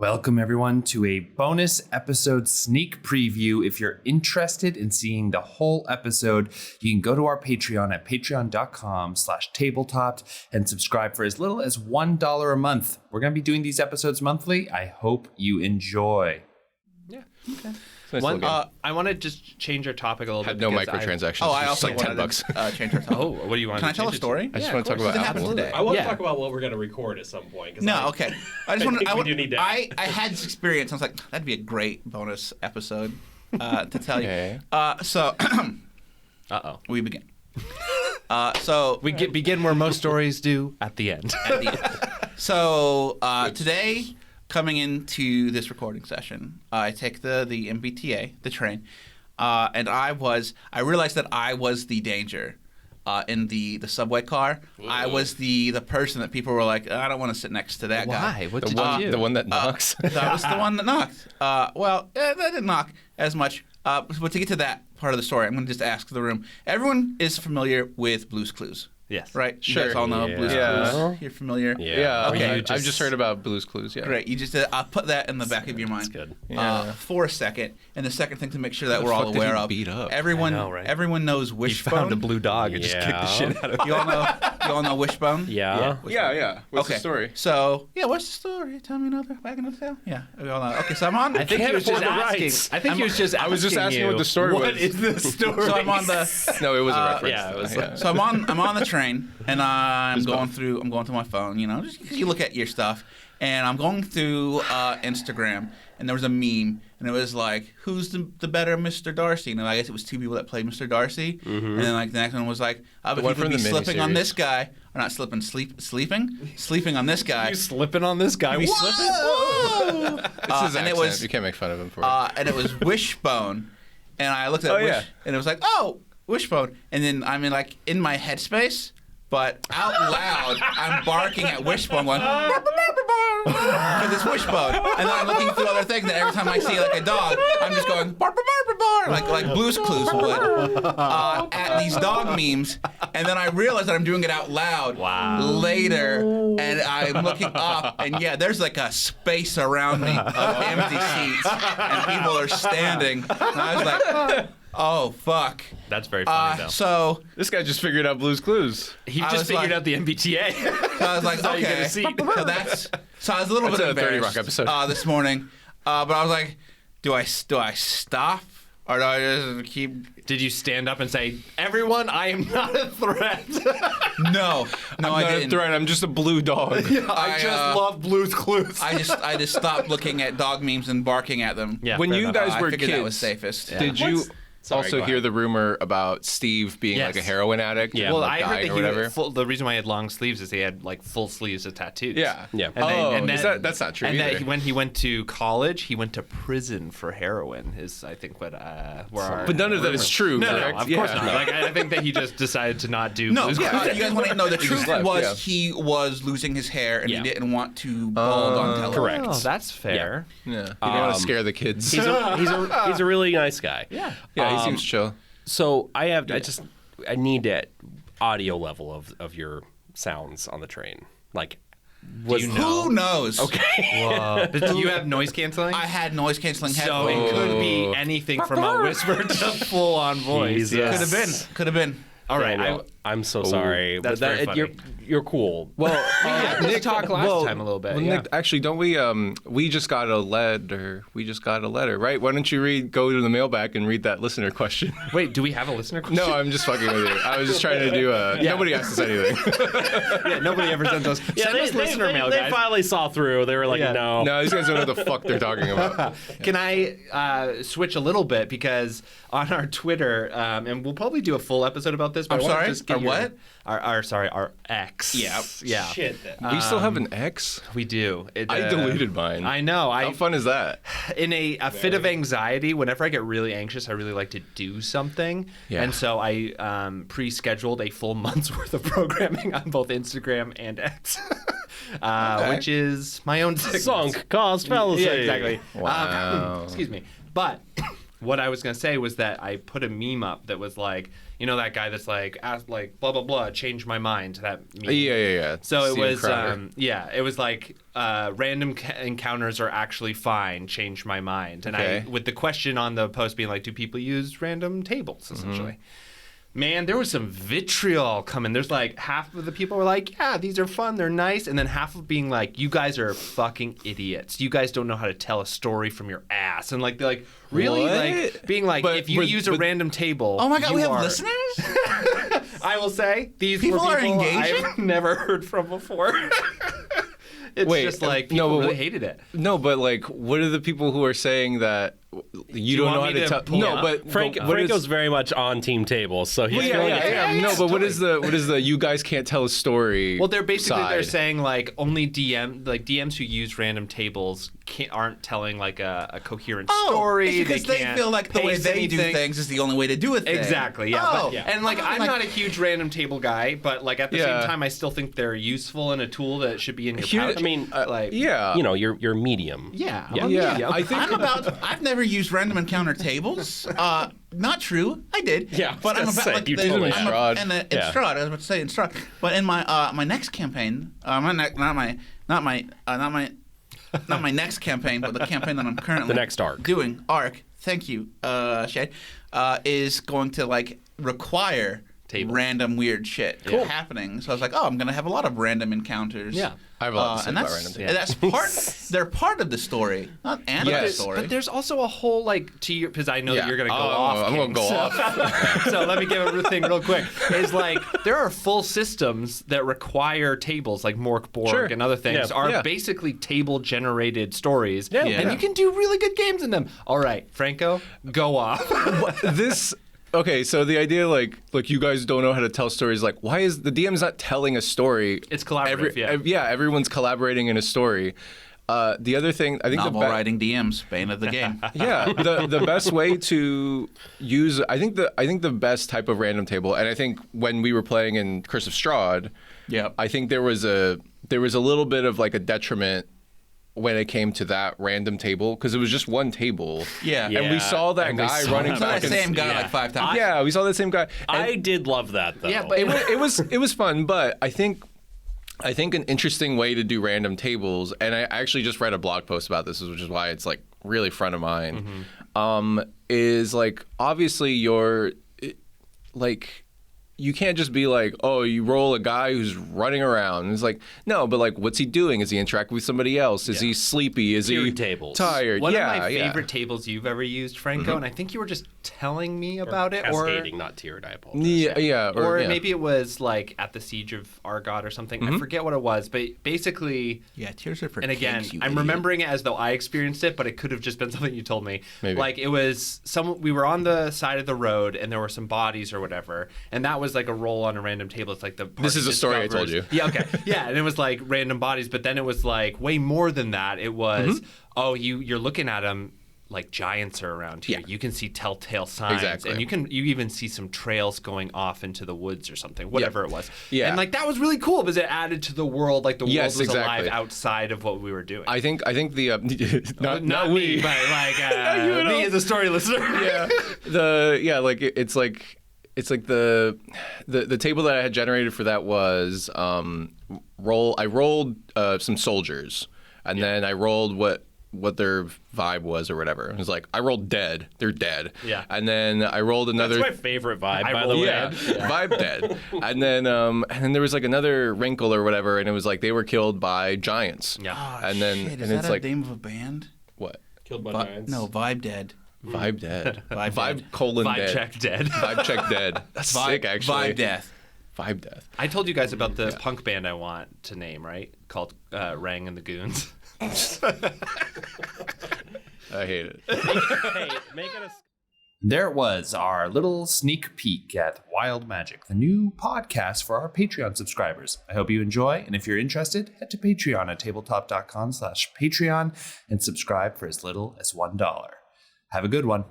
Welcome, everyone, to a bonus episode sneak preview. If you're interested in seeing the whole episode, you can go to our Patreon at patreon.com/tabletopped and subscribe for as little as $1 a month. We're going to be doing these episodes monthly. I hope you enjoy. Yeah. Okay. I want to just change our topic a little Had bit. no microtransactions. I also like wanted $10. To change our topic. Oh, what do you want? Can I tell a story? I just want to talk about It happened Apple today. I want to talk about what we're going to record at some point. No, okay. I just want think to. we do need that. I had this experience. I was like, that'd be a great bonus episode to tell you. Okay. So Uh-oh. we begin. We begin where most stories do, at the end. So today, coming into this recording session, I take the MBTA, the train, and I realized that I was the danger in the subway car. Ooh. I was the person that people were like, I don't want to sit next to that guy. Why? What The did one, you do? the one that knocks. That was the one that knocked. That didn't knock as much. But to get to that part of the story, I'm going to just ask the room. Everyone is familiar with Blue's Clues. Yes. Right? Sure. You guys all know Blue's Yeah. Clues. You're familiar? Yeah. Okay. I've just heard about Blue's Clues. Yeah. Great. You just I'll put that in the back of your mind. That's good. Yeah. For a second. And the second thing to make sure that The we're all fuck did aware he of. beat up? Everyone, I know, right? everyone knows You Wishbone. found a blue dog and just kicked the shit out of it. You all know Wishbone? Yeah. Yeah. What's Okay. the story? So, what's the story? Tell me another wagon of the tail? Yeah. We all know. Okay, so I'm on. I think he was just afford the asking. rights. I think he was just. I was just asking what the story What was. is the story? So I'm on the. No, it was a reference. yeah, it was- Yeah. So I'm on the train and I'm going through my phone, just because you look at your stuff, and I'm going through Instagram, and there was a meme, and it was like, who's the better Mr. Darcy? And I guess it was two people that played Mr. Darcy, and then like the next one was like, but one people from be the slipping on miniseries. this guy, or not slipping, sleeping on this guy. You slipping on this guy? Be slipping. Whoa! It's his and accent. it was You can't make fun of him for it. and it was Wishbone, and I looked at Oh, yeah. and it was like, oh, Wishbone, and then I'm in my headspace, but out loud I'm barking at Wishbone, going because it's Wishbone, and then I'm looking through other things, and every time I see like a dog, I'm just going bar bar bar bar bar, like Blue's Clues would at these dog memes, and then I realize that I'm doing it out loud later, and I'm looking up, and yeah, there's like a space around me of empty seats, and people are standing, and I was like, oh fuck. That's very funny, though. So This guy just figured out Blue's Clues. He I just was figured like- out the MBTA. I was like, That's how you get okay. a seat. So I was a little That's bit a 30 embarrassed Rock episode. this morning, but I was like, do I stop or do I just keep? Did you stand up and say, everyone, I am not a threat? No, I'm I not didn't. a threat. I'm just a blue dog. I just love Blue's Clues. I just stopped looking at dog memes and barking at them. Yeah, When fair you enough. guys I were figured kids, that was safest. did you Sorry, also go hear ahead. the rumor about Steve being Yes. like a heroin addict? Yeah. and, Well, like, I heard dying that or whatever? the reason why he had long sleeves is he had like full sleeves of tattoos. Yeah. Yeah. And that's not true And either. that when he went to college, he went to prison for heroin. Is I think what where our But none of that is true, No, correct? of course Yeah. not. Like I think that he just decided to not do. No, Blue's you Clues. guys want to know the just truth left, was yeah. he was losing his hair and Yeah. he didn't want to bald on television. correct. Oh, that's fair. Yeah. You don't want to scare the kids. He's a really nice guy. Yeah. Yeah, he seems chill. So I need that audio level of your sounds on the train. Like, you know? Who knows? But do you have noise canceling? I had noise canceling So headphones. it could be anything from a whisper to full on voice. Jesus. Yes. Could have been. All right. Daniel, I'm so sorry. that's but very funny. You're cool. Well, Nick talked last time a little bit. Well, yeah. Nick, actually, don't we just got a letter. We just got a letter, right? Why don't you go to the mailbag and read that listener question? Wait, do we have a listener question? No, I'm just fucking with you. I was just trying to do nobody asked us anything. Yeah, nobody ever sends us. Send us listener mail, they guys. finally saw through. They were like, Yeah. no. No, these guys don't know what the fuck they're talking about. Can I switch a little bit because on our Twitter, and we'll probably do a full episode about this. But I'm I wanna sorry? just get Our your- what? Our X. Yeah. Yeah. Shit. We still have an X? We do. I deleted mine. I know. How fun is that? In a fit of anxiety, whenever I get really anxious, I really like to do something. Yeah. And so I pre-scheduled a full month's worth of programming on both Instagram and X, which is my own sickness. Sunk cost fallacy. Yeah, exactly. Wow. Excuse me. But what I was gonna say was that I put a meme up that was like, you know, that guy that's like, asked, like blah blah blah, changed my mind. That meme. Yeah. So it Steven was, Crowder. it was like random encounters are actually fine. Changed my mind, and Okay. I with the question on the post being like, do people use random tables essentially? Man, there was some vitriol coming. There's like half of the people were like, yeah, these are fun, they're nice. And then half of being like, you guys are fucking idiots. You guys don't know how to tell a story from your ass. And like, they're like, really? What? Like, being like, But- if you use a but- random table. Oh my God, you we have are- listeners? I will say, these People were are people engaging? I've never heard from before. It's Wait, just like, no, people but really what- hated it. No, but like, what are the people who are saying that you don't want know how me to to tell? pull No, up? but Frank, but what is- Franco's very much on team tables, so he's Well, feeling yeah, attacked. No, but what is the you guys can't tell a story? Well, they're basically they're side? saying like only DMs who use random tables aren't telling like a coherent story. It's because they can't feel like the way pace they do anything. things is the only way to do a thing. Exactly. Yeah. Oh, But, and like I'm not a huge random table guy, but like at the Yeah. same time, I still think they're useful and a tool that should be in your Here- pouch. I mean, like Yeah, you know, you're medium. yeah, Yeah. I'm yeah. medium. I think I've never used random encounter tables. Not true. I did. Yeah, I was but I'm gonna about say, like you the, totally I'm Strahd. and in Yeah. Strahd. I was about to say in Strahd. But in my my next campaign, not my next campaign, but the campaign that I'm currently The next arc. doing. Arc. Thank you, Shade. Is going to like require Tables. random weird shit happening. So I was like, oh, I'm gonna have a lot of random encounters. Yeah. I have a lot to say and about that's random and that's part. They're part of the story, not and Yes. the story. But there's also a whole like to your because I know that you're gonna go off. I'm gonna King, go so- off. So let me give everything real quick. Is like there are full systems that require tables like Morkborg Sure. and other things Yeah. are Yeah. basically table generated stories. Yeah. And you can do really good games in them. All right, Franco, go off. This okay, so the idea like you guys don't know how to tell stories, like why is the DM's not telling a story? It's collaborative, Everyone's collaborating in a story. The other thing I think Novel the writing DMs, bane of the game. yeah, the best way to use I think the best type of random table, and I think when we were playing in Curse of Strahd, Yep. I think there was a little bit of like a detriment when it came to that random table because it was just one table. Yeah. And we saw that and we guy saw running that. Saw back that and same guy yeah. like 5 times. yeah, we saw that same guy. And I did love that though. Yeah, but it was fun, but I think an interesting way to do random tables, and I actually just read a blog post about this, which is why it's like really front of mind. Is like obviously you can't just be like, oh, you roll a guy who's running around. It's like, no, but like, what's he doing? Is he interacting with somebody else? Is he sleepy? Is he Tiered tables. tired? One yeah, of my yeah. favorite tables you've ever used, Franco, and I think you were just telling me about it, or Cascading, not tiered. I apologize. Yeah, or yeah. maybe it was like at the Siege of Argot or something. I forget what it was, but basically, Yeah, tears are for and again, kids, you I'm idiot. remembering it as though I experienced it, but it could have just been something you told me. Maybe. Like it was we were on the side of the road and there were some bodies or whatever, and that was like a roll on a random table. It's like the party This is a story I told discovers- you. Yeah, okay, yeah, and it was like random bodies, but then it was like way more than that. It was you're looking at them. Like giants are around here. Yeah. You can see telltale signs, Exactly. and you even see some trails going off into the woods or something, whatever it was. Yeah. And like that was really cool because it added to the world. Like the world Yes, was exactly. alive outside of what we were doing. I think the not me, but like me as a story listener. yeah it's like the table that I had generated for that was I rolled some soldiers and then I rolled what their vibe was or whatever. It was like I rolled dead, they're dead. Yeah. And then I rolled another That's my favorite vibe, by the rolled way. yeah, vibe dead. And then there was like another wrinkle or whatever, and it was like they were killed by giants. Yeah. And then Shit, and is it's that like a name of a band? what? Killed by giants. No, Vibe Dead. Vibe dead. Vibe Vibe dead. colon Vibe dead. check dead. Vibe check dead. That's sick actually. Vibe Death. Vibe death. I told you guys about the punk band I want to name, right? Called Rang and the Goons. I hate it. Hey, make it a. There it was, our little sneak peek at Wild Magic, the new podcast for our Patreon subscribers. I hope you enjoy, and if you're interested, head to Patreon at tabletop.com/Patreon and subscribe for as little as $1. Have a good one.